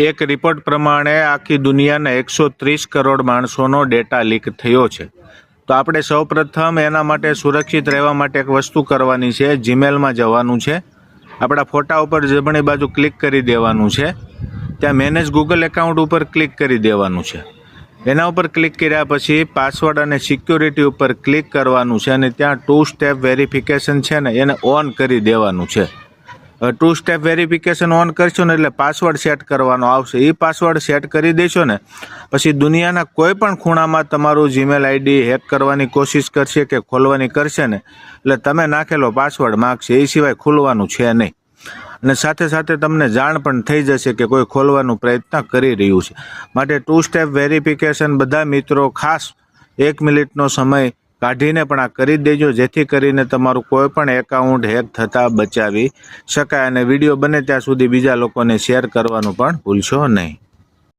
એક રિપોર્ટ પ્રમાણે આખી દુનિયાના 130 કરોડ માણસોનો ડેટા લીક થયો છે. તો આપણે સૌપ્રથમ એના માટે સુરક્ષિત રહેવા માટે એક વસ્તુ કરવાની છે. જીમેલમાં જવાનું છે, આપણા ફોટા ઉપર જમણી બાજુ ક્લિક કરી દેવાનું છે, ત્યાં મેનેજ ગૂગલ એકાઉન્ટ ઉપર ક્લિક કરી દેવાનું છે. એના ઉપર ક્લિક કર્યા પછી પાસવર્ડ અને સિક્યોરિટી ઉપર ક્લિક કરવાનું છે અને ત્યાં 2 સ્ટેપ વેરિફિકેશન છે ને એને ઓન કરી દેવાનું છે. 2 સ્ટેપ વેરિફિકેશન ઓન કરશો ને એટલે પાસવર્ડ સેટ કરવાનો આવશે. એ પાસવર્ડ સેટ કરી દેશો ને પછી દુનિયાના કોઈ પણ ખૂણામાં તમારું જીમેલ આઈડી હેક કરવાની કોશિશ કરશે કે ખોલવાની કરશે ને એટલે તમે નાખેલો પાસવર્ડ માગશે, એ સિવાય ખોલવાનું છે નહીં. અને સાથે સાથે તમને જાણ પણ થઈ જશે કે કોઈ ખોલવાનો પ્રયત્ન કરી રહ્યું છે. માટે 2 સ્ટેપ વેરિફિકેશન બધા મિત્રો ખાસ 1 મિનિટનો સમય કાઢીને પણ આ કરી દેજો, જેથી કરીને તમારું કોઈ પણ એકાઉન્ટ હેક થતાં બચાવી શકાય. અને વિડીયો બને ત્યાં સુધી બીજા લોકોને શેર કરવાનું પણ ભૂલશો નહીં.